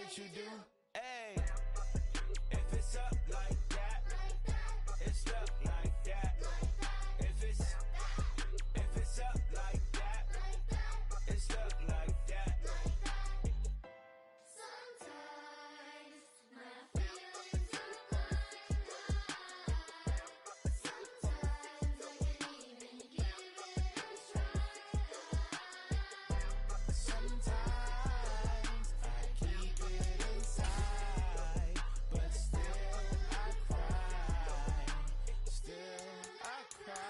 what you do. Hey, if it's up like that, it's up like that. If it's up like that, it's up like that. Sometimes my feelings are flying high. Sometimes I can't even give it a try. Sometimes I keep it inside, but still I cry. Still I cry.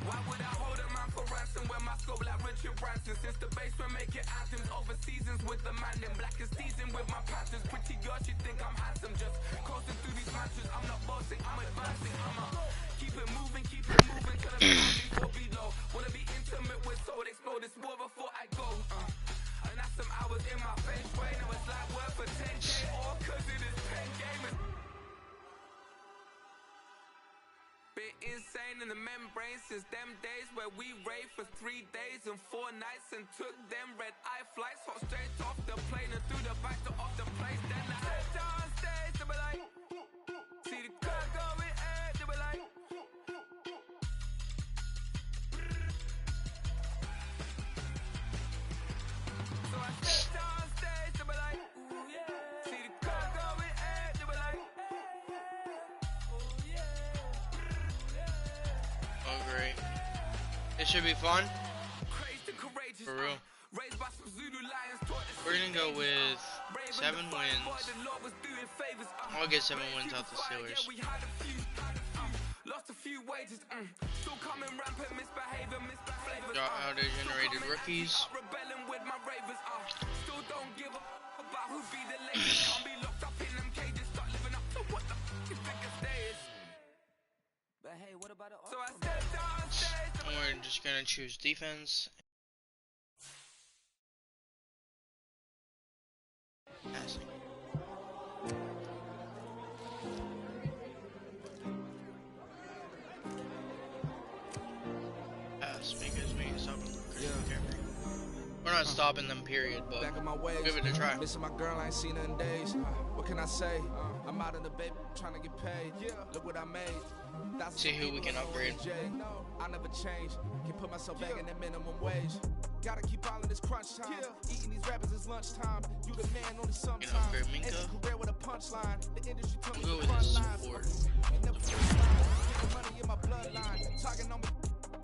Why would I hold a man for ransom when my scope like Richard Branson? Since the basement making anthems over seasons with the man in black is seasoned with my patterns. Pretty girls, you think I'm handsome, just coasting through these matches. I'm not bossing, I'm advancing. I'ma keep it moving till the sound before below. Wanna be intimate with soul, explode this war before I go. And that's some hours in my face brain. Now it's like work for 10K, all cause it is pen gaming. Bit insane in the membrane since them days where we raved for 3 days and 4 nights and took them red eye flights, hot straight off the plane and through the back to off the place. Then I stepped on stage, they were like, see the crowd going ahead, they were like, so I stepped on stage, they were like, ooh yeah, see the crowd going ahead, they were like, oh yeah. Oh, great. This should be fun. For real. We're gonna go with 7 wins. I'll get 7 wins out the Steelers. Auto-generated rookies. And we're just gonna choose defense. Passing. Pass because we can stop them. We're not stopping them, period, but give it a try. Missing my girl, I ain't seen her in days. What can I say? I'm out in the baby trying to get paid. Look what I made. See who we can upgrade. I never change. Can put myself back in the minimum wage. Gotta keep all in this crunch time. Eating these rappers is lunchtime. You the man only sometimes. Upgrade Minka. Career with a punchline. The industry took We'll me go with his lines. support. Money in my bloodline. Talking on me.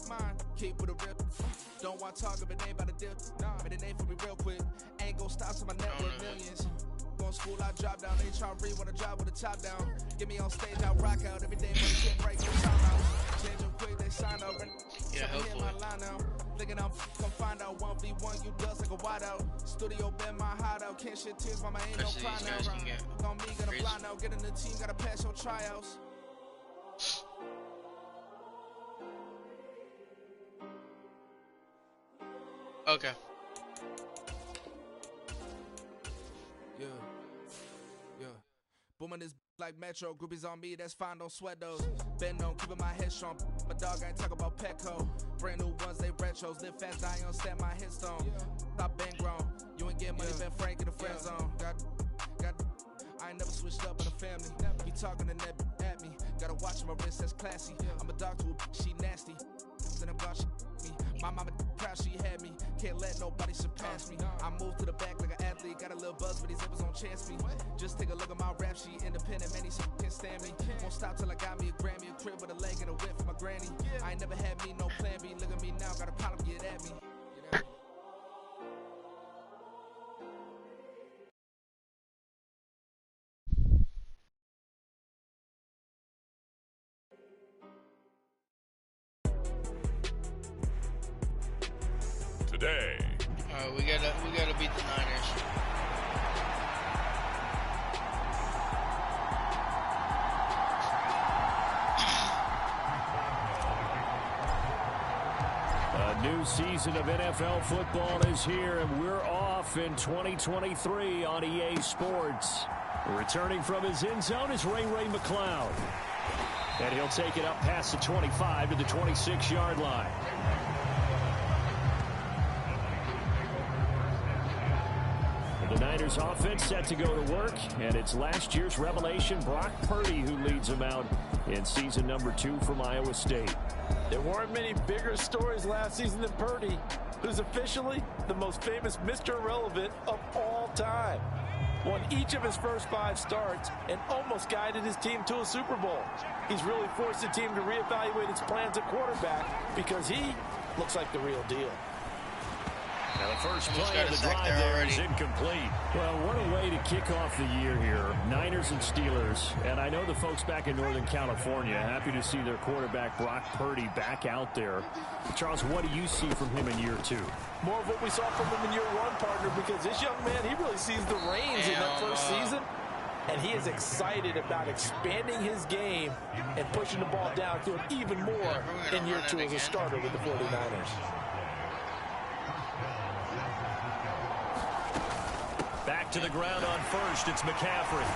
Mine. Keep with a rip. Don't want to talk if it ain't about a dip. But it ain't for me real quick. Ain't gon' stop till my net worth millions. Going school, I drop down. They try to read when I drop with the top down. Get me on stage, I rock out every day. Money can't break no time out. Change them quick, they sign up. Yeah, hopefully. Thinking I'm come find out 1v1, you dust like a wide out. Studio been my hideout. Can't shit tears, mama ain't no cry now. On me, gonna fly now. Get in the team, gotta pass your tryouts. Okay. Yeah. Booming this like Metro. Groupies on me, that's fine, don't sweat those. Been on, keeping my head strong. My dog ain't talk about Petco. Brand new ones, they retros. Live fast, I ain't on set my headstone. Stop been grown. You ain't getting money, been Frank in the friend zone. Got. I ain't never switched up in the family. He talking to that at me. Gotta watch my wrist, that's classy. I'm a dog to a she nasty. Then I'm gone, she me. My mama proud she had me. Can't let nobody surpass me. I moved to the back like an athlete. Got a little buzz, but these zippers don't chance me. Just take a look at my rap sheet. Independent, man, these can't stand me. Won't stop till I got me a Grammy. A crib with a leg and a whip for my granny. I ain't never had me no plan B. Look at me now, got a problem, get at me. Today. We gotta beat the Niners. A new season of NFL football is here, and we're off in 2023 on EA Sports. Returning from his end zone is Ray McCloud. And he'll take it up past the 25 to the 26-yard line. The Niners offense set to go to work, and it's last year's revelation, Brock Purdy, who leads them out in season number 2 from Iowa State. There weren't many bigger stories last season than Purdy, who's officially the most famous Mr. Irrelevant of all time. Won each of his first 5 starts and almost guided his team to a Super Bowl. He's really forced the team to reevaluate its plans at quarterback because he looks like the real deal. Now the first play of the drive there is incomplete. Well, what a way to kick off the year here. Niners and Steelers. And I know the folks back in Northern California happy to see their quarterback Brock Purdy back out there. Charles, what do you see from him in year 2? More of what we saw from him in year 1, partner, because this young man, he really sees the reins in that first season. And he is excited about expanding his game and pushing the ball downfield even more in year 2 as a starter with the 49ers. Back to the ground on first. It's McCaffrey.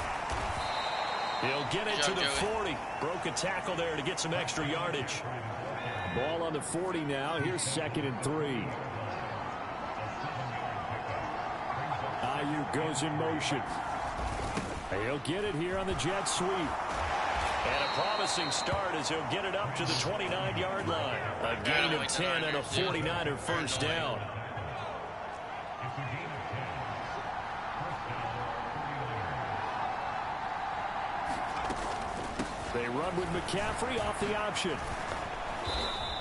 He'll get it to the 40. Broke a tackle there to get some extra yardage. Ball on the 40 now. Here's 2nd and 3. Ayuk goes in motion. He'll get it here on the jet sweep. And a promising start as he'll get it up to the 29-yard line. A gain of 10 and a 49er first down. They run with McCaffrey off the option.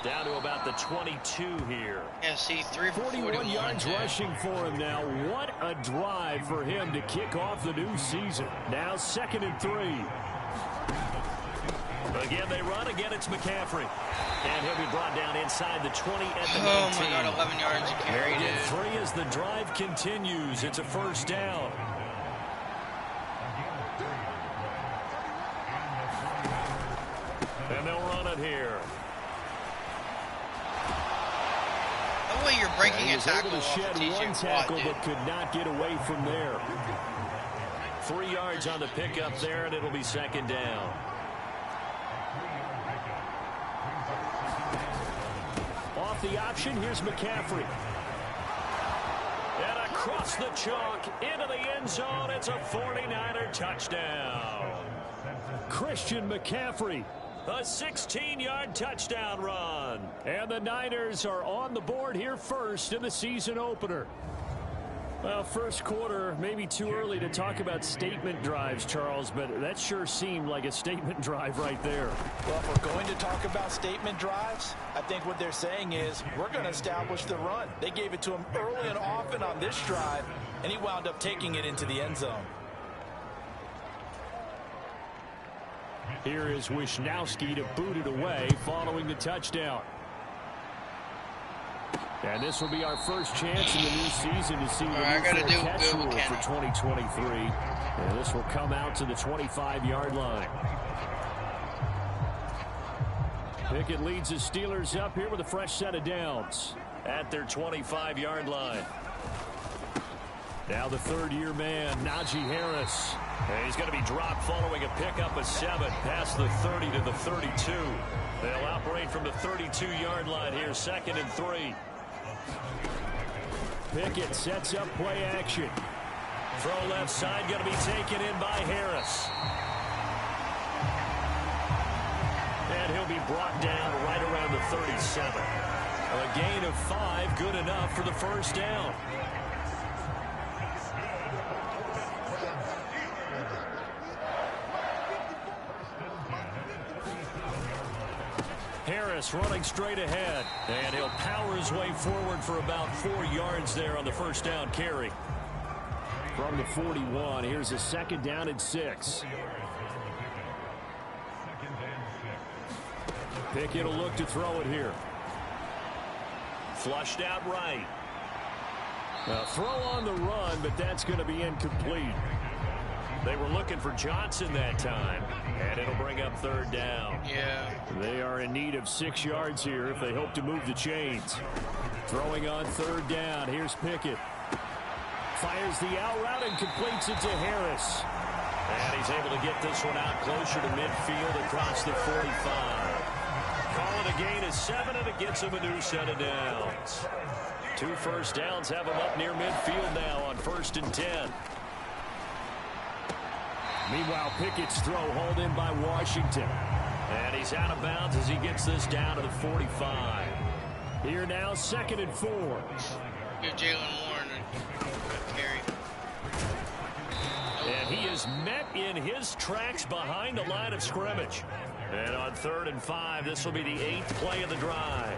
Down to about the 22 here. Yeah, see, 41 yards rushing for him now. What a drive for him to kick off the new season. Now 2nd and 3. Again, they run. Again, it's McCaffrey. And he'll be brought down inside the 20 at the 19. Oh, my God, 11 yards of carry, dude. 3 as the drive continues. It's a first down. And they'll run it here. No way you're breaking a tackle able to shed one tackle, but could not get away from there. 3 yards on the pickup there, and it'll be 2nd down. Off the option, here's McCaffrey. And across the chalk, into the end zone, it's a 49er touchdown. Christian McCaffrey. A 16-yard touchdown run. And the Niners are on the board here first in the season opener. Well, first quarter, maybe too early to talk about statement drives, Charles, but that sure seemed like a statement drive right there. Well, if we're going to talk about statement drives, I think what they're saying is we're going to establish the run. They gave it to him early and often on this drive, and he wound up taking it into the end zone. Here is Wisnowski to boot it away following the touchdown. And this will be our first chance in the new season to see the new fair catch rule for 2023. And this will come out to the 25-yard line. Pickett leads the Steelers up here with a fresh set of downs at their 25-yard line. Now the third-year man, Najee Harris. And he's going to be dropped following a pickup of 7 past the 30 to the 32. They'll operate from the 32-yard line here, 2nd and 3. Pickett sets up play action. Throw left side, going to be taken in by Harris. And he'll be brought down right around the 37. A gain of 5, good enough for the first down. Harris running straight ahead, and he'll power his way forward for about 4 yards there on the first down carry. From the 41, here's a 2nd down and 6. Pickett will look to throw it here. Flushed out right. A throw on the run, but that's going to be incomplete. They were looking for Johnson that time, and it'll bring up 3rd down. Yeah. They are in need of 6 yards here if they hope to move the chains. Throwing on 3rd down. Here's Pickett. Fires the out route and completes it to Harris. And he's able to get this one out closer to midfield across the 45. Call it a gain of 7, and it gets him a new set of downs. 2 first downs have him up near midfield now on 1st and 10. Meanwhile, Pickett's throw hauled in by Washington. And he's out of bounds as he gets this down to the 45. Here now, 2nd and 4. Give Jalen Warren a carry. And he is met in his tracks behind the line of scrimmage. And on 3rd and 5, this will be the 8th play of the drive.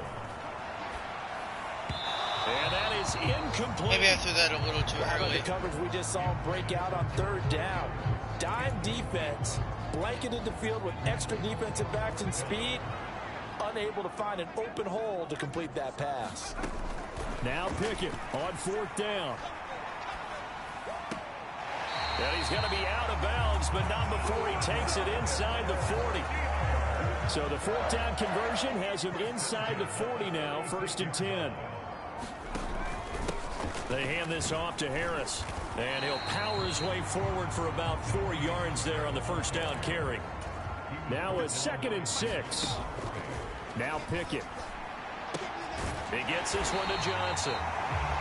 And that is incomplete. Maybe I threw that a little too early. The coverage we just saw him break out on 3rd down. Dime defense, blanketed the field with extra defensive backs and speed, unable to find an open hole to complete that pass. Now Pickett on 4th down. And he's going to be out of bounds, but not before he takes it inside the 40. So the 4th down conversion has him inside the 40 now, 1st and 10. They hand this off to Harris, and he'll power his way forward for about 4 yards there on the 1st down carry. Now a 2nd and 6. Now Pickett. He gets this one to Johnson.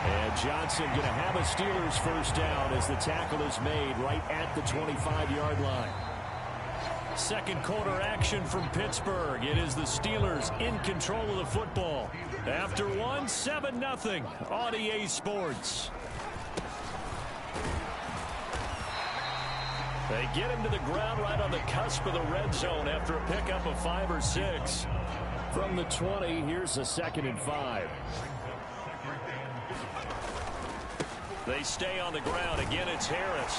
And Johnson going to have a Steelers 1st down as the tackle is made right at the 25-yard line. 2nd quarter action from Pittsburgh. It is the Steelers in control of the football. After 1, 7-0 on EA Sports. They get him to the ground right on the cusp of the red zone after a pickup of 5 or 6. From the 20, here's a 2nd and 5. They stay on the ground. Again, it's Harris.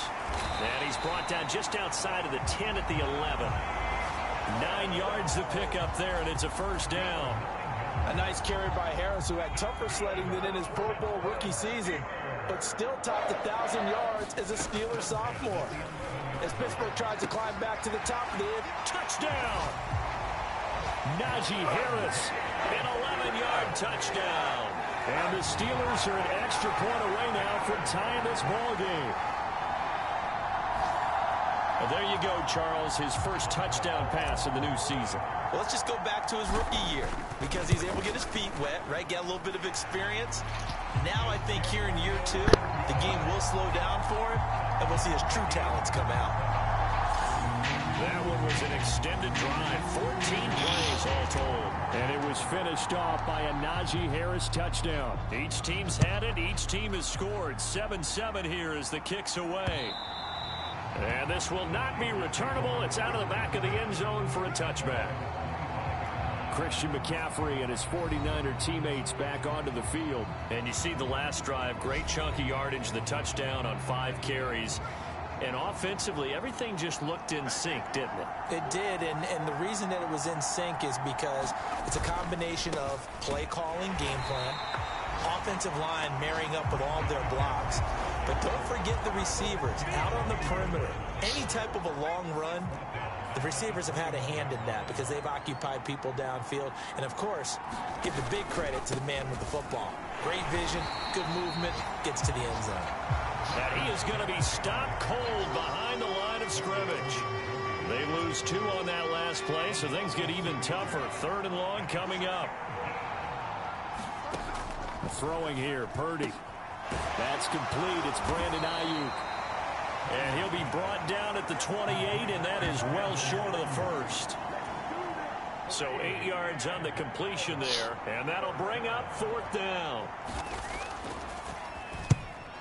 And he's brought down just outside of the 10 at the 11. 9 yards to pick up there, and it's a 1st down. A nice carry by Harris, who had tougher sledding than in his Pro Bowl rookie season, but still topped 1,000 yards as a Steelers sophomore. As Pittsburgh tries to climb back to the top of the end. Touchdown! Najee Harris, an 11-yard touchdown. And the Steelers are an extra point away now from tying this ball game. Well, there you go, Charles, his first touchdown pass in the new season. Well, let's just go back to his rookie year, because he's able to get his feet wet, right? Get a little bit of experience. Now I think here in year 2, the game will slow down for him, and we'll see his true talents come out. That one was an extended drive, 14 plays all told. And it was finished off by a Najee Harris touchdown. Each team's had it, each team has scored. 7-7 here as the kick's away. And this will not be returnable. It's out of the back of the end zone for a touchback. Christian McCaffrey and his 49er teammates back onto the field. And you see the last drive, great chunk of yardage, the touchdown on 5 carries. And offensively, everything just looked in sync, didn't it? It did, and the reason that it was in sync is because it's a combination of play calling, game plan, offensive line marrying up with all of their blocks. But don't forget the receivers out on the perimeter. Any type of a long run, the receivers have had a hand in that because they've occupied people downfield. And, of course, give the big credit to the man with the football. Great vision, good movement, gets to the end zone. And he is going to be stopped cold behind the line of scrimmage. They lose 2 on that last play, so things get even tougher. 3rd and long coming up. Throwing here, Purdy. That's complete. It's Brandon Ayuk. And he'll be brought down at the 28, and that is well short of the 1st. So 8 yards on the completion there, and that'll bring up 4th down.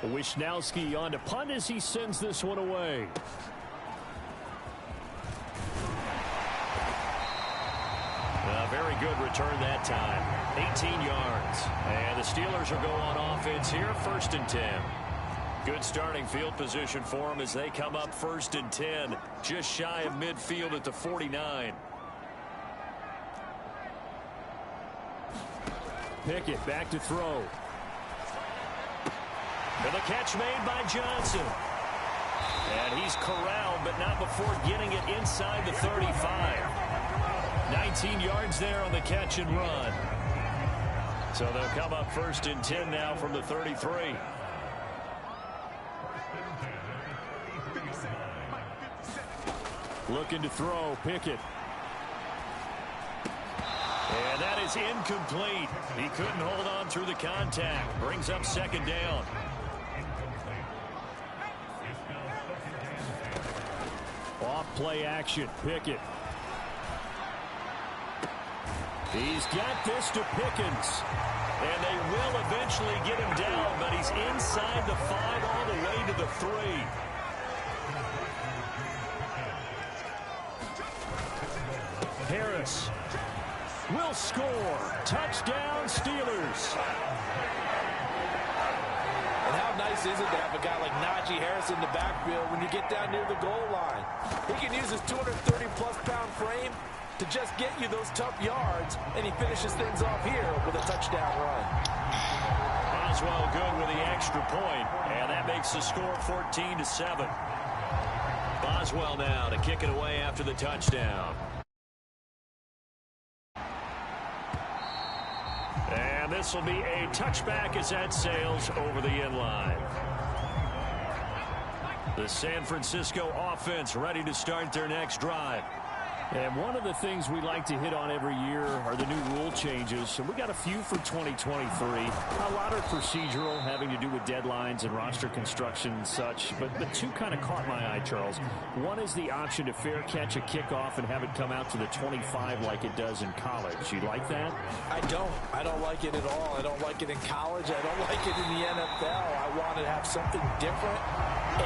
Wisnowski on to punt as he sends this one away. A very good return that time. 18 yards. And the Steelers are going on offense here, 1st and 10. Good starting field position for them as they come up 1st and 10, just shy of midfield at the 49. Pickett back to throw. And the catch made by Johnson. And he's corralled, but not before getting it inside the 35. 19 yards there on the catch and run. So they'll come up 1st and 10 now from the 33. Looking to throw, Pickett. And that is incomplete. He couldn't hold on through the contact. Brings up second down. Off play action, Pickett. He's got this to Pickens. And they will eventually get him down, but he's inside the 5 all the way to the 3. Harris will score. Touchdown, Steelers. And how nice is it to have a guy like Najee Harris in the backfield when you get down near the goal line? He can use his 230-plus pound frame to just get you those tough yards, and he finishes things off here with a touchdown run. Boswell good with the extra point, and that makes the score 14-7. Boswell now to kick it away after the touchdown. And this will be a touchback as that sails over the end line. The San Francisco offense ready to start their next drive. And one of the things we like to hit on every year are the new rule changes. And we got a few for 2023. A lot are procedural, having to do with deadlines and roster construction and such. But the two kind of caught my eye, Charles. One is the option to fair catch a kickoff and have it come out to the 25 like it does in college. You like that? I don't. I don't like it at all. I don't like it in college. I don't like it in the NFL. I wanted to have something different.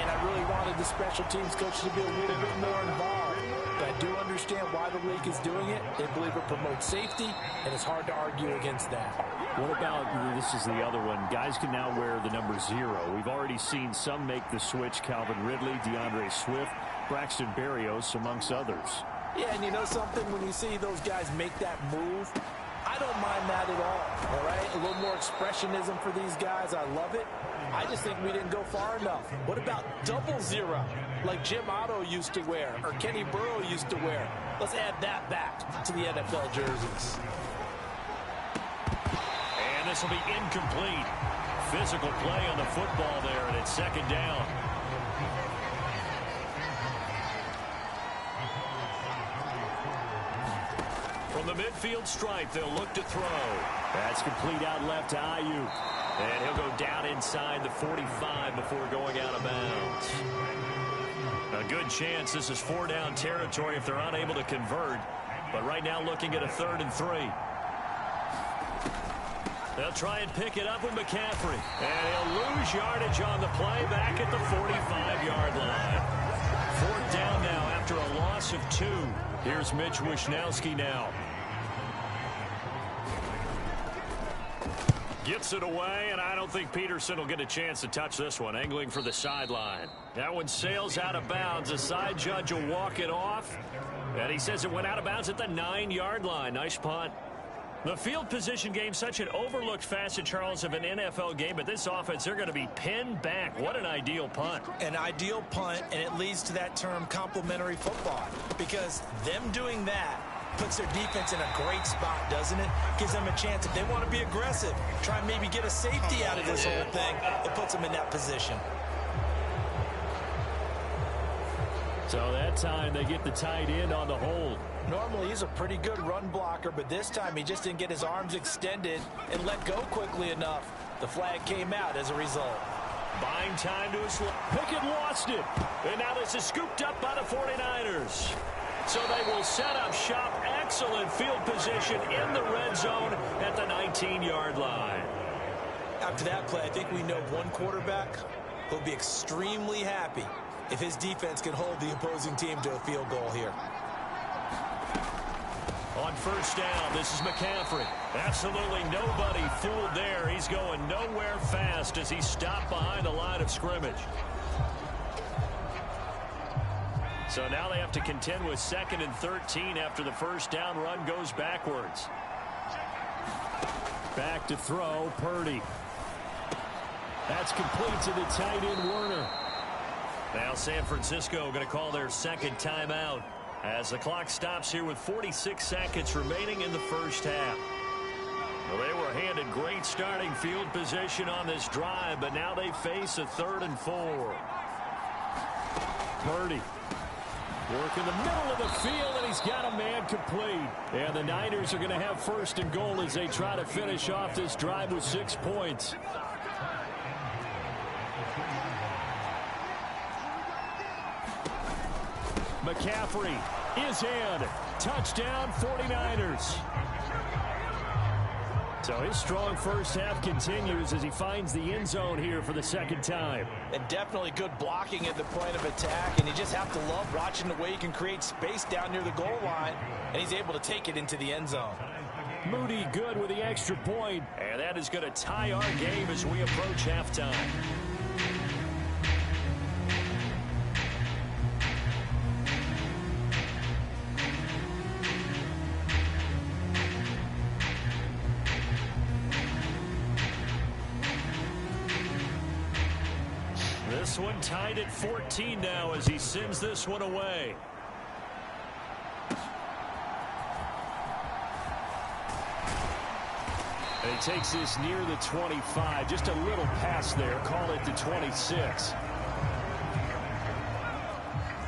And I really wanted the special teams coach to be a little bit more involved. But I do understand why the league is doing it. They believe it promotes safety, and it's hard to argue against that. What about, this is the other one, guys can now wear the number 0. We've already seen some make the switch, Calvin Ridley, DeAndre Swift, Braxton Berrios, amongst others. Yeah, and you know something? When you see those guys make that move, I don't mind that at all right? A little more expressionism for these guys. I love it. I just think we didn't go far enough. What about double 0, like Jim Otto used to wear or Kenny Burrow used to wear? Let's add that back to the NFL jerseys. And this will be incomplete. Physical play on the football there, and it's second down. From the midfield stripe, they'll look to throw. That's complete out left to Ayuk. And he'll go down inside the 45 before going out of bounds. A good chance this is 4-down territory if they're unable to convert. But right now looking at a 3rd and 3. They'll try and pick it up with McCaffrey. And he'll lose yardage on the play back at the 45-yard line. 4th down now after a loss of 2. Here's Mitch Wishnowski now. Gets it away, and I don't think Peterson will get a chance to touch this one. Angling for the sideline. That one sails out of bounds. The side judge will walk it off. And he says it went out of bounds at the 9-yard line. Nice punt. The field position game, such an overlooked facet, Charles, of an NFL game. But this offense, they're going to be pinned back. What an ideal punt. An ideal punt, and it leads to that term complementary football. Because them doing that puts their defense in a great spot, doesn't it? Gives them a chance, if they want to be aggressive, try and maybe get a safety out of this whole thing. It puts them in that position. So that time they get the tight end on the hold. Normally he's a pretty good run blocker, but this time he just didn't get his arms extended and let go quickly enough. The flag came out as a result. Buying time to his left. Pickett lost it. And now this is scooped up by the 49ers. So they will set up shop. Excellent field position in the red zone at the 19-yard line. After that play, I think we know one quarterback will be extremely happy if his defense can hold the opposing team to a field goal here. On 1st down, this is McCaffrey. Absolutely nobody fooled there. He's going nowhere fast as he stopped behind the line of scrimmage. So now they have to contend with 2nd and 13 after the 1st down run goes backwards. Back to throw, Purdy. That's complete to the tight end, Werner. Now San Francisco going to call their 2nd timeout as the clock stops here with 46 seconds remaining in the 1st half. Well, they were handed great starting field position on this drive, but now they face a 3rd and 4. Purdy. Work in the middle of the field, and he's got a man complete. And the Niners are going to have first and goal as they try to finish off this drive with 6 points. McCaffrey is in. Touchdown, 49ers. So his strong first half continues as he finds the end zone here for the second time. And definitely good blocking at the point of attack, and you just have to love watching the way he can create space down near the goal line, and he's able to take it into the end zone. Moody good with the extra point, and that is going to tie our game as we approach halftime. This one tied at 14 now as he sends this one away. And he takes this near the 25. Just a little pass there. Call it the 26.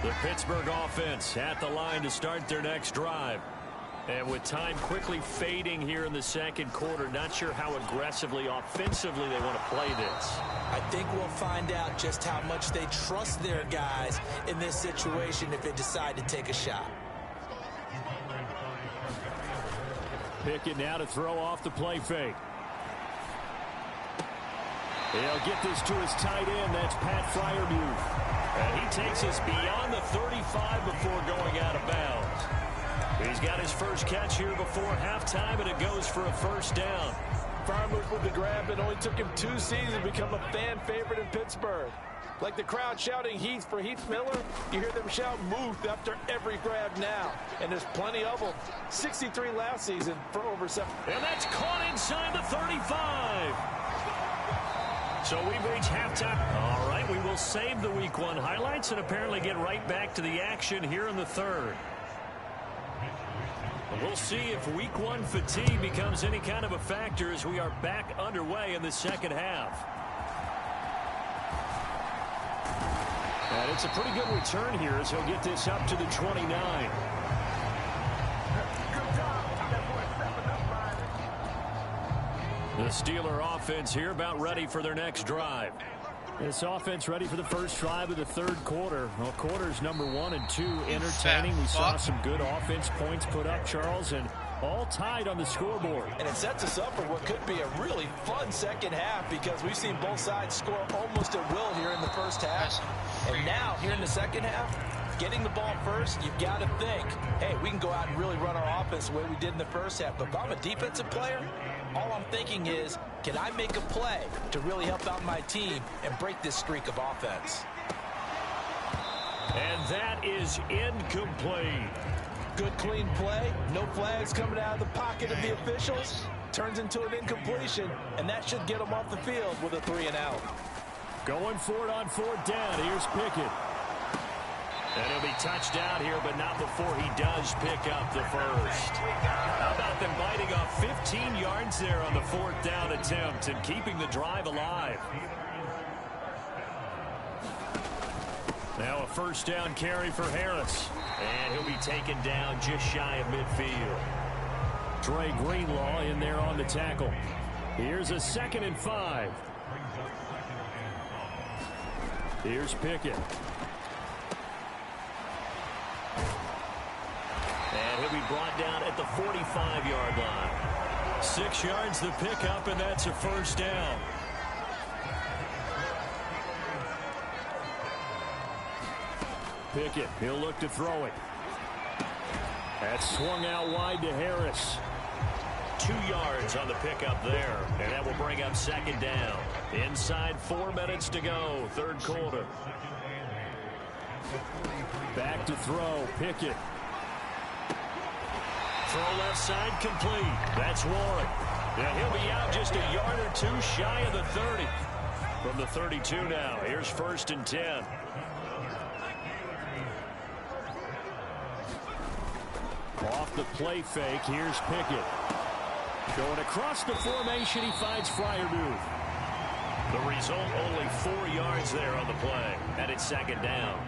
The Pittsburgh offense at the line to start their next drive. And with time quickly fading here in the second quarter, not sure how aggressively, offensively they want to play this. I think we'll find out just how much they trust their guys in this situation if they decide to take a shot. Pickett now to throw off the play fake. He'll get this to his tight end. That's Pat Freiermuth. And he takes us beyond the 35 before going out of bounds. He's got his first catch here before halftime, and it goes for a first down. Freiermuth with the grab. It only took him 2 seasons to become a fan favorite in Pittsburgh. Like the crowd shouting Heath for Heath Miller, you hear them shout Muth after every grab now. And there's plenty of them. 63 last season for over 7. And that's caught inside the 35. So we've reached halftime. All right, we will save the Week 1 highlights and apparently get right back to the action here in the third. We'll see if Week 1 fatigue becomes any kind of a factor as we are back underway in the second half. And it's a pretty good return here as he'll get this up to the 29. The Steeler offense here about ready for their next drive. This offense ready for the first drive of the third quarter. Well, quarters number 1 and 2 entertaining. We saw some good offense points put up, Charles, and all tied on the scoreboard. And it sets us up for what could be a really fun second half because we've seen both sides score almost at will here in the first half. And now, here in the second half, getting the ball first, you've got to think, hey, we can go out and really run our offense the way we did in the first half. But if I'm a defensive player, all I'm thinking is, can I make a play to really help out my team and break this streak of offense? And that is incomplete. Good, clean play. No flags coming out of the pocket of the officials. Turns into an incompletion, and that should get them off the field with a 3-and-out. Going for it on 4th down. Here's Pickett. And he'll be touched down here, but not before he does pick up the first. How about them biting off 15 yards there on the 4th down attempt and keeping the drive alive? Now a first down carry for Harris. And he'll be taken down just shy of midfield. Trey Greenlaw in there on the tackle. Here's a 2nd and 5. Here's Pickett. And he'll be brought down at the 45-yard line. 6 yards the pickup, and that's a first down. Pickett, he'll look to throw it. That's swung out wide to Harris. 2 yards on the pickup there, and that will bring up 2nd down. Inside 4 minutes to go, third quarter. Back to throw, Pickett. Throw left side complete. That's Warren. Yeah, he'll be out just a yard or 2 shy of the 30. From the 32 now, here's 1st and 10. Off the play fake, here's Pickett. Going across the formation, he finds Freiermuth. The result, only 4 yards there on the play, and it's 2nd down.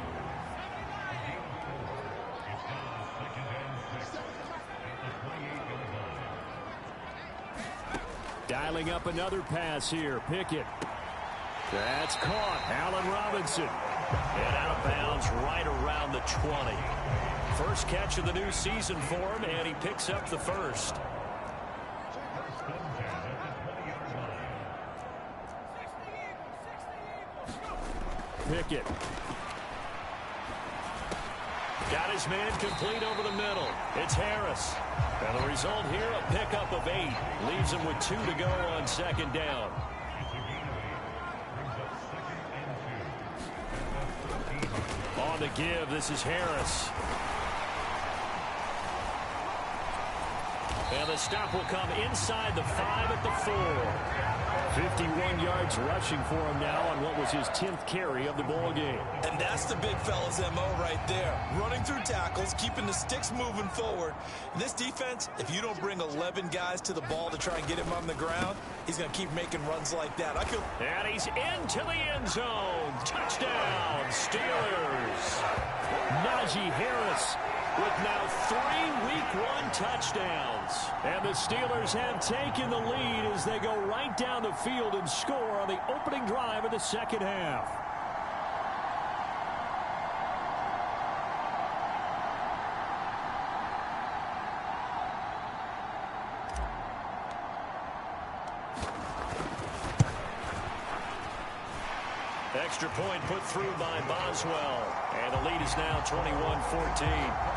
Dialing up another pass here. Pickett. That's caught. Allen Robinson. And out of bounds right around the 20. First catch of the new season for him, and he picks up the first. Pickett. Got his man complete over the middle. It's Harris. And the result here, a pickup of 8. Leaves him with 2 to go on second down. On the give, this is Harris. And the stop will come inside the 5 at the 4. 51 yards rushing for him now on what was his 10th carry of the ball game. And that's the big fella's MO right there. Running through tackles, keeping the sticks moving forward. This defense, if you don't bring 11 guys to the ball to try and get him on the ground, he's going to keep making runs like that. And he's into the end zone. Touchdown, Steelers. Najee Harris with now 3 Week 1 touchdowns. And the Steelers have taken the lead as they go right down the field and score on the opening drive of the second half. Extra point put through by Boswell. And the lead is now 21-14.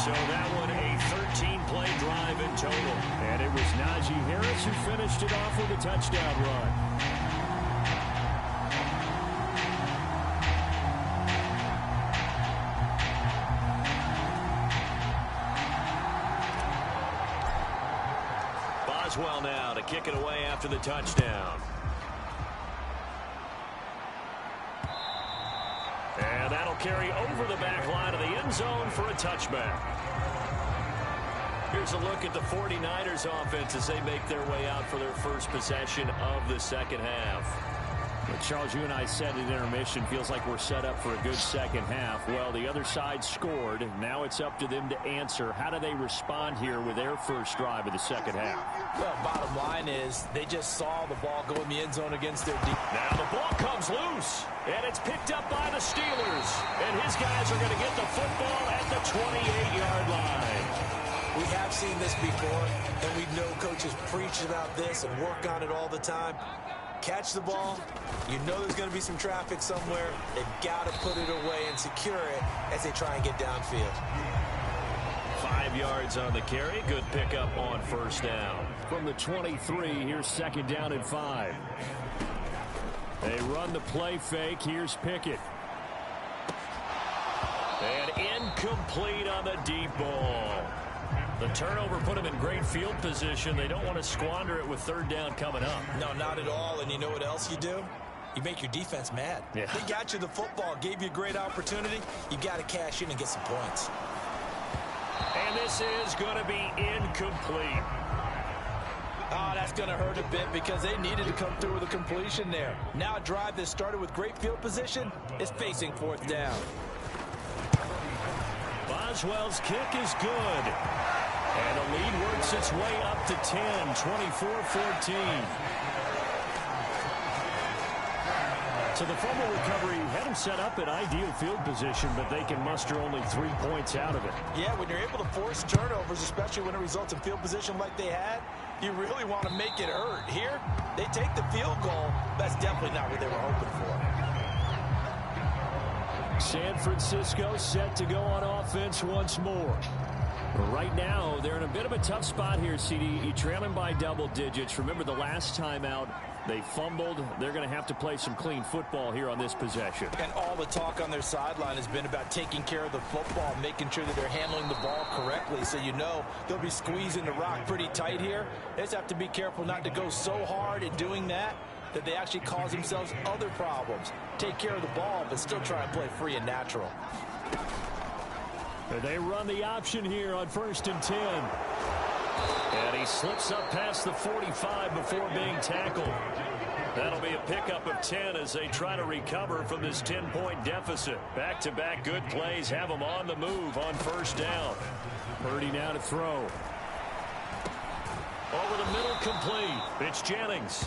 So that one a 13-play drive in total. And it was Najee Harris who finished it off with a touchdown run. Boswell now to kick it away after the touchdown. And that'll carry over the back line of the end zone for a touchback. Here's a look at the 49ers offense as they make their way out for their first possession of the second half. But Charles, you and I said at intermission, feels like we're set up for a good second half. Well, the other side scored. Now it's up to them to answer. How do they respond here with their first drive of the second half? Well, bottom line is they just saw the ball go in the end zone against their defense. Now the ball comes loose, and it's picked up by the Steelers. And his guys are going to get the football at the 28-yard line. We have seen this before, and we know coaches preach about this and work on it all the time. Catch the ball. You know there's going to be some traffic somewhere. They've got to put it away and secure it as they try and get downfield. 5 yards on the carry. Good pickup on first down. From the 23, here's second down and 5. They run the play fake. Here's Pickett. And incomplete on the deep ball. The turnover put them in great field position. They don't want to squander it with third down coming up. No, not at all. And you know what else you do? You make your defense mad. Yeah. They got you the football, gave you a great opportunity. You got to cash in and get some points. And this is going to be incomplete. Oh, that's going to hurt a bit because they needed to come through with a completion there. Now a drive that started with great field position is facing fourth down. Boswell's kick is good. And the lead works its way up to 10, 24-14. So the fumble recovery had them set up in ideal field position, but they can muster only 3 points out of it. Yeah, when you're able to force turnovers, especially when it results in field position like they had, you really want to make it hurt. Here, they take the field goal. That's definitely not what they were hoping for. San Francisco set to go on offense once more. Right now, they're in a bit of a tough spot here, CD. You trail them by double digits. Remember the last time out, they fumbled. They're going to have to play some clean football here on this possession. And all the talk on their sideline has been about taking care of the football, making sure that they're handling the ball correctly. So you know they'll be squeezing the rock pretty tight here. They just have to be careful not to go so hard in doing that they actually cause themselves other problems. Take care of the ball, but still try and play free and natural. They run the option here on 1st and 10. And he slips up past the 45 before being tackled. That'll be a pickup of 10 as they try to recover from this 10-point deficit. Back-to-back good plays have them on the move on first down. Purdy now to throw. Over the middle, complete. It's Jennings.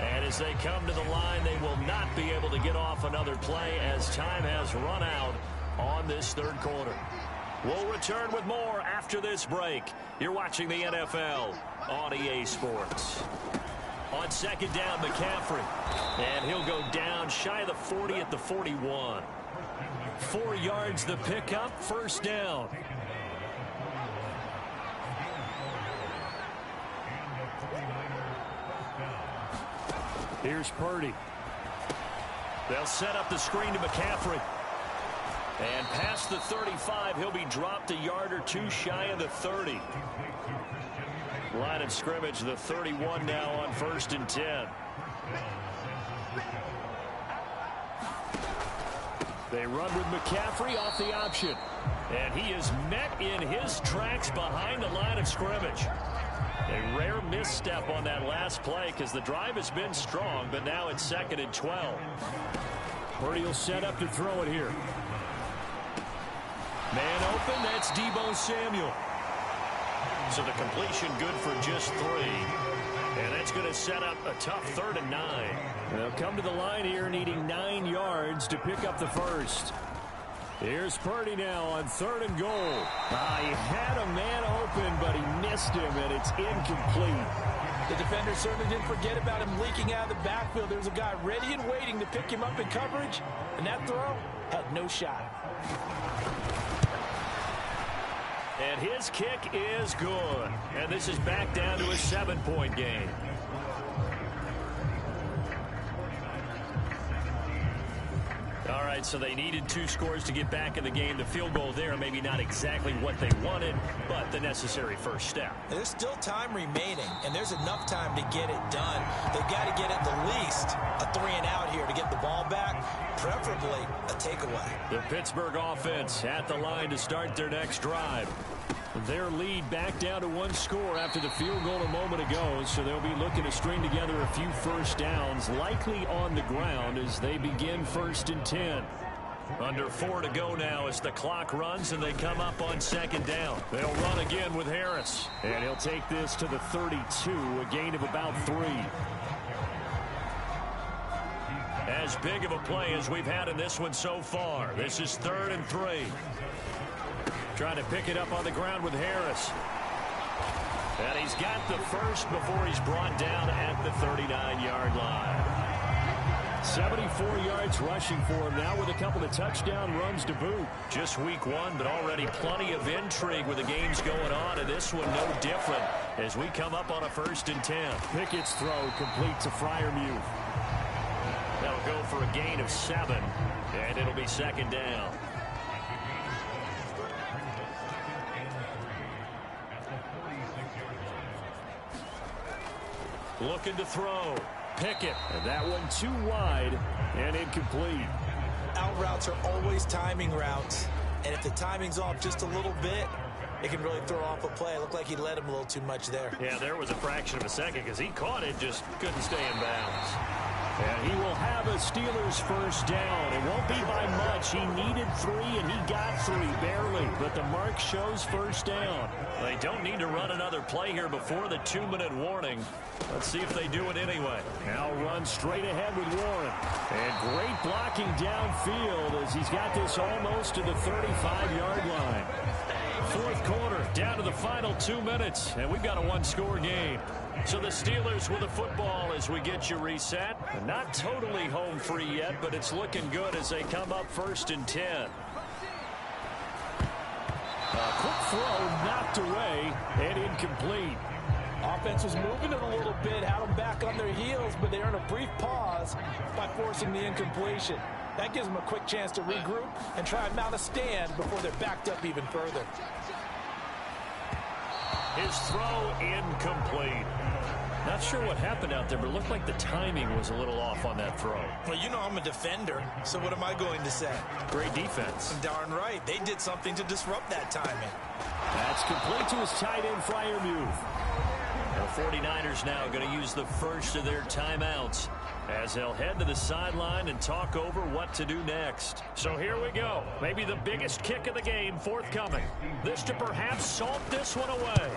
And as they come to the line, they will not be able to get off another play as time has run out on this third quarter. We'll return with more after this break. You're watching the NFL on EA Sports. On second down, McCaffrey. And he'll go down shy of the 40 at the 41. 4 yards the pickup, first down. Here's Purdy. They'll set up the screen to McCaffrey. And past the 35, he'll be dropped a yard or two shy of the 30. Line of scrimmage, the 31 now on 1st and 10. They run with McCaffrey off the option. And he is met in his tracks behind the line of scrimmage. A rare misstep on that last play because the drive has been strong, but now it's 2nd and 12. Purdy will set up to throw it here. Man open, that's Deebo Samuel. So the completion good for just 3. And that's going to set up a tough 3rd and 9. They'll come to the line here needing 9 yards to pick up the first. Here's Purdy now on 3rd and goal. He had a man open, but he missed him, and it's incomplete. The defender certainly didn't forget about him leaking out of the backfield. There was a guy ready and waiting to pick him up in coverage, and that throw had no shot. And his kick is good. And this is back down to a 7-point game. All right, so they needed 2 scores to get back in the game. The field goal there, maybe not exactly what they wanted, but the necessary first step. There's still time remaining, and there's enough time to get it done. They've got to get at the least a 3 and out here to get the ball back, preferably a takeaway. The Pittsburgh offense at the line to start their next drive. Their lead back down to 1 score after the field goal a moment ago, so they'll be looking to string together a few first downs, likely on the ground as they begin 1st and 10. Under 4 to go now as the clock runs and they come up on 2nd down. They'll run again with Harris, and he'll take this to the 32, a gain of about 3. As big of a play as we've had in this one so far. This is 3rd and 3. Trying to pick it up on the ground with Harris. And he's got the first before he's brought down at the 39-yard line. 74 yards rushing for him now with a couple of touchdown runs to boot. Just week 1, but already plenty of intrigue with the games going on, and this one no different as we come up on a 1st and 10. Pickett's throw complete to Freiermuth. That'll go for a gain of 7, and it'll be 2nd down. Looking to throw. Pickett. And that one too wide and incomplete. Out routes are always timing routes. And if the timing's off just a little bit, it can really throw off a play. It looked like he led him a little too much there. Yeah, there was a fraction of a second because he caught it, just couldn't stay in bounds. And he will have a Steelers first down. It won't be by much. He needed 3, and he got 3, barely. But the mark shows first down. They don't need to run another play here before the 2-minute warning. Let's see if they do it anyway. Now run straight ahead with Warren. And great blocking downfield as he's got this almost to the 35-yard line. 4th quarter, down to the final 2 minutes, and we've got a 1-score game. So the Steelers with the football as we get you reset. Not totally home free yet, but it's looking good as they come up 1st and 10. A quick throw knocked away and incomplete. Offense was moving it a little bit, had them back on their heels, but they earned a brief pause by forcing the incompletion. That gives them a quick chance to regroup and try and mount a stand before they're backed up even further. His throw incomplete. Not sure what happened out there, but it looked like the timing was a little off on that throw. Well, you know I'm a defender, so what am I going to say? Great defense. Darn right. They did something to disrupt that timing. That's complete to his tight end, Freiermuth. The 49ers now going to use the first of their timeouts as they'll head to the sideline and talk over what to do next. So here we go. Maybe the biggest kick of the game forthcoming. This to perhaps salt this one away.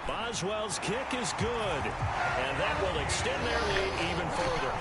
Boswell's kick is good, and that will extend their lead even further.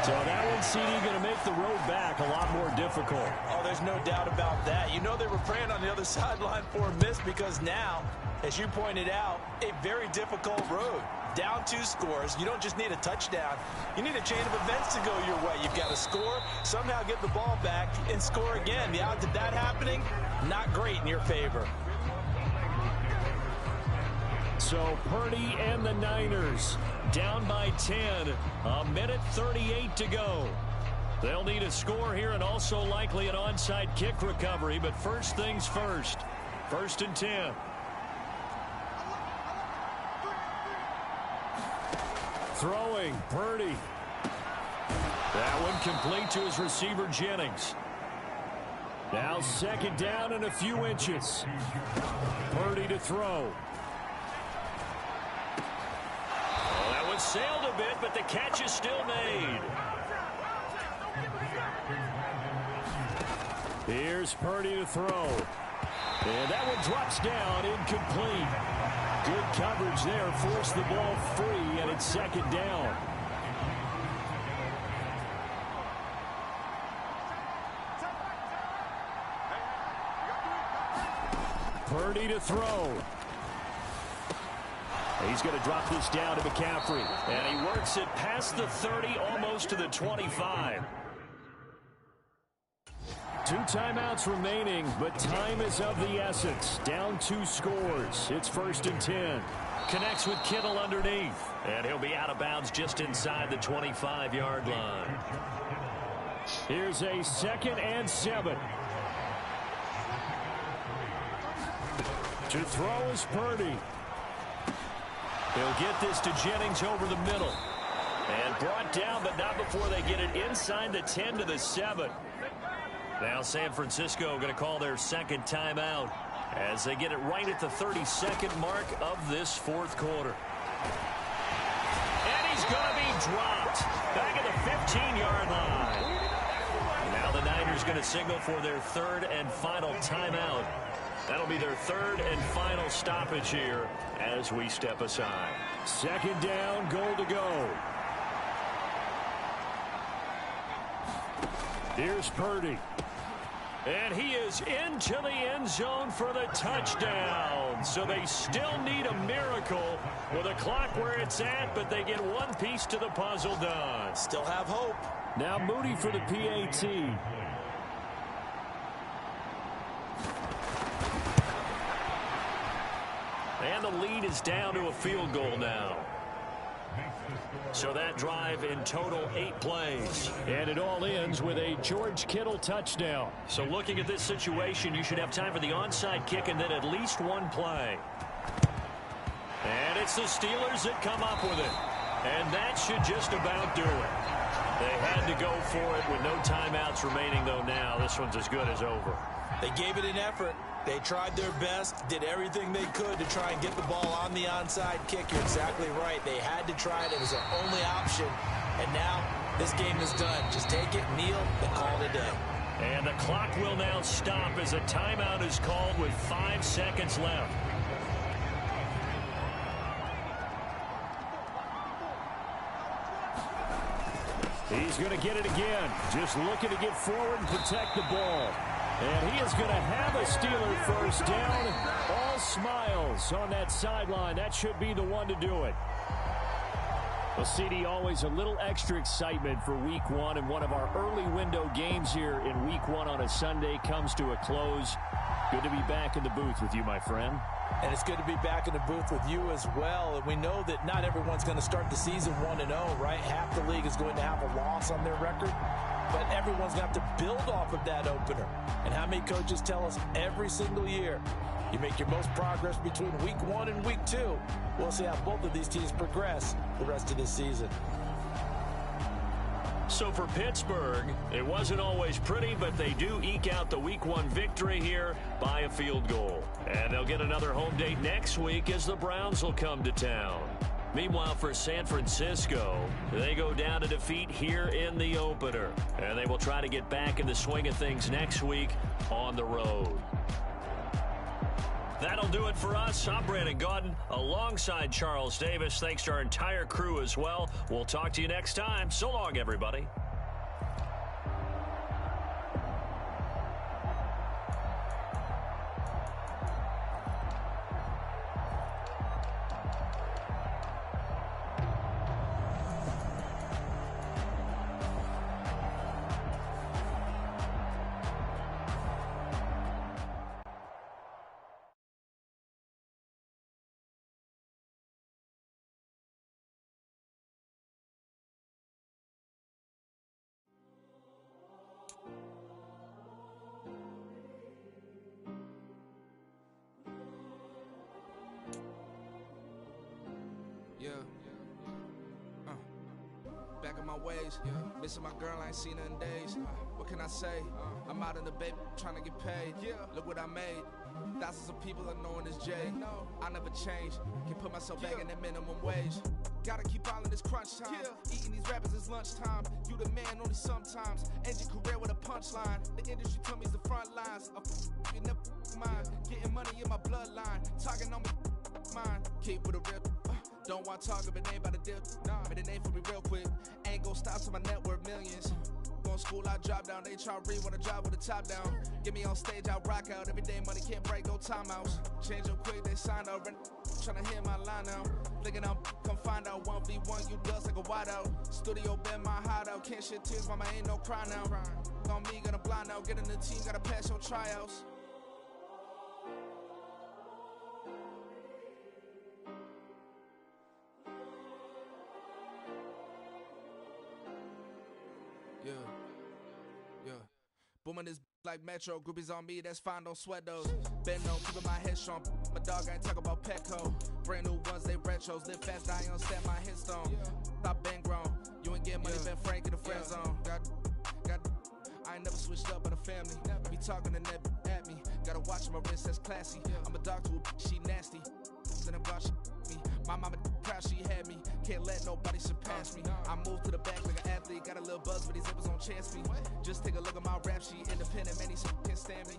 So that one, CD, going to make the road back a lot more difficult. Oh, there's no doubt about that. You know they were praying on the other sideline for a miss because now, as you pointed out, a very difficult road. Down 2 scores. You don't just need a touchdown. You need a chain of events to go your way. You've got to score, somehow get the ball back, and score again. The odds of that happening, not great in your favor. So Purdy and the Niners down by 10. A minute 38 to go. They'll need a score here and also likely an onside kick recovery. But first things first. 1st and 10. Throwing, Purdy. That one complete to his receiver, Jennings. Now 2nd down and a few inches. Purdy to throw. Oh, that one sailed a bit, but the catch is still made. Here's Purdy to throw. And that one drops down, incomplete. Good coverage there, forced the ball free, and it's 2nd down. Purdy to throw. He's going to drop this down to McCaffrey. And he works it past the 30, almost to the 25. 2 timeouts remaining, but time is of the essence. Down 2 scores. It's 1st and 10. Connects with Kittle underneath. And he'll be out of bounds just inside the 25-yard line. Here's a 2nd and 7. To throw is Purdy. He'll get this to Jennings over the middle. And brought down, but not before they get it inside the 10 to the 7. Now San Francisco going to call their 2nd timeout as they get it right at the 32nd mark of this 4th quarter. And he's going to be dropped back at the 15-yard line. Now the Niners going to signal for their 3rd and final timeout. That'll be their 3rd and final stoppage here as we step aside. 2nd down, goal to go. Here's Purdy. And he is into the end zone for the touchdown. So they still need a miracle with a clock where it's at, but they get one piece to the puzzle done. Still have hope. Now Moody for the PAT. And the lead is down to a field goal now. So that drive in total 8 plays. And it all ends with a George Kittle touchdown. So looking at this situation, you should have time for the onside kick and then at least 1 play. And it's the Steelers that come up with it. And that should just about do it. They had to go for it with no timeouts remaining, though now this one's as good as over. They gave it an effort. They tried their best, did everything they could to try and get the ball on the onside kick. You're exactly right. They had to try it. It was their only option. And now this game is done. Just take it, kneel, and call it a day. And the clock will now stop as a timeout is called with 5 seconds left. He's going to get it again. Just looking to get forward and protect the ball. And he is going to have a Steeler first down. All smiles on that sideline. That should be the one to do it. Well, CD, always a little extra excitement for Week 1, and one of our early window games here in Week 1 on a Sunday comes to a close. Good to be back in the booth with you, my friend. And it's good to be back in the booth with you as well. And we know that not everyone's going to start the season 1-0, right? Half the league is going to have a loss on their record. But everyone's going to have to build off of that opener. And how many coaches tell us every single year, you make your most progress between Week 1 and Week 2. We'll see how both of these teams progress the rest of this season. So for Pittsburgh, it wasn't always pretty, but they do eke out the Week 1 victory here by a field goal. And they'll get another home date next week as the Browns will come to town. Meanwhile, for San Francisco, they go down to defeat here in the opener. And they will try to get back in the swing of things next week on the road. That'll do it for us. I'm Brandon Gaudin alongside Charles Davis. Thanks to our entire crew as well. We'll talk to you next time. So long, everybody. Back in my ways, missing my girl, I ain't seen her in days. What can I say? I'm out in the baby, trying to get paid. Look what I made. Thousands of people are knowing this Jay. I never change. Can put myself back in that minimum wage. Gotta keep all in this crunch time. Eating these rappers is lunchtime. You the man only sometimes. End your career with a punchline. The industry told me it's the front lines. You never mind. Getting money in my bloodline. Talking on me, mine. Keep with a real. Don't want to talk if it ain't about the dip. But it ain't for me real quick. Ain't gon' stop till my net worth millions. Going to school, I drop down. They try to read when I drive with the top down. Get me on stage, I rock out. Every day money can't break, no timeouts. Change up quick, they signed up. Tryna hear my line now. Thinking I'm come find out 1v1, you dust like a wideout. Studio been my hideout. Can't shed tears, mama ain't no cry now. On me, gonna blind out. Get in the team, gotta pass your tryouts. Booming this like Metro, groupies on me, that's fine, don't sweat those. Been on, keeping my head strong. My dog ain't talk about Petco. Brand new ones, they retros. Live fast, die on set my headstone. Stop been grown. You ain't getting money, been Frank in the friend zone. I ain't never switched up on the family. Be talking to that at me. Gotta watch my wrist, that's classy. I'm a dog to a she nasty. Then I'm gone, she me. My mama proud she had me. Can't let nobody surpass me. I moved to the back like an athlete. Got a little buzz, but these zippers don't chance me. Just take a look at my rap sheet. Independent, man, these can't stand me.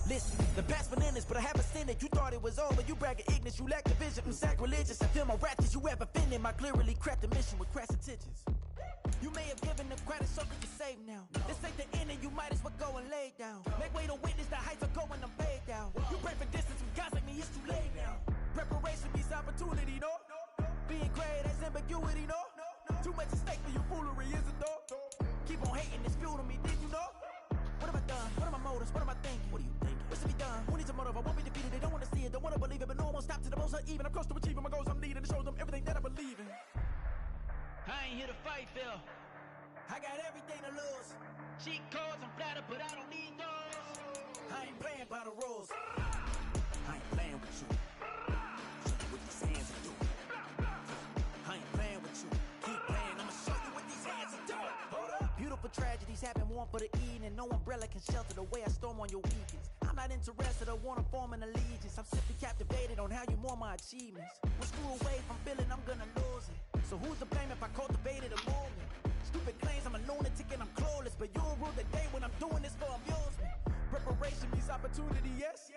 Listen, the past bananas, but I haven't seen it. You thought it was over, you bragging ignorance, you lack the vision. I'm sacrilegious, I feel my wrath cause you ever offended. My clearly crafted mission with crass intentions. You may have given the credit so that you're safe now. This ain't the end and you might as well go and lay down. Make way to witness the heights are going, I'm paid down. You pray for distance with guys like me, it's too late now. Preparation means opportunity, no? Being great, that's ambiguity, no? Too much at stake for your foolery, is it though? Keep on hating, it's fuel to me, did you know? What have I done? What are my motives? What am I thinking? What do you think? What's to be done? Who needs a motive? I won't be defeated. They don't want to see it, don't want to believe it, but no one won't stop to the most even. I'm close to achieving my goals. I'm needing to show them everything that I believe in. I ain't here to fight, Phil. I got everything to lose. Cheat codes, I'm flattered, but I don't need those. I ain't playing by the rules. I ain't playing with you. Show you what these hands are doing. I ain't playing with you. Keep playing, I'ma show you what these hands are doing. Hold up. Beautiful tragedies happen, one for the evening. No umbrella can shelter the way I storm on your weekends. I'm not interested, I wanna form an allegiance. I'm simply captivated on how you more my achievements. One screw away from feeling I'm gonna lose it. So who's to blame if I cultivated a movement? Stupid claims I'm a lunatic and I'm clueless, but you'll rule the day when I'm doing this for amusement. Preparation means opportunity, yes.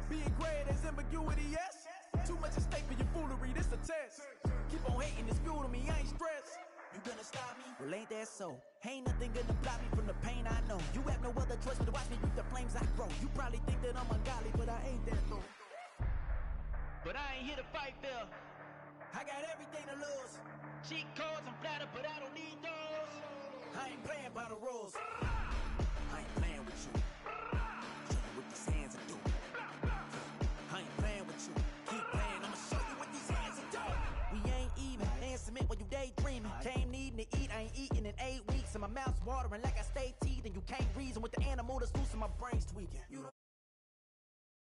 Being great is ambiguity, yes. Too much at stake for your foolery, this a test. Keep on hating, it's fuel to me, I ain't stressed. You gonna stop me? Well, ain't that so? Ain't nothing gonna block me from the pain I know. You have no other choice but to watch me reap the flames I grow. You probably think that I'm ungodly, but I ain't that though. But I ain't here to fight, Phil. I got everything to lose. Cheat codes, I'm flattered, but I don't need those. I ain't playing by the rules. I ain't playing with you. Show you what these hands are doing. I ain't playing with you. Keep playing, I'ma show you what these hands are doing. We ain't even. They submit when you daydream. mouth's watering like I stay teething. You can't reason with the animal that's loose and my brain's tweaking.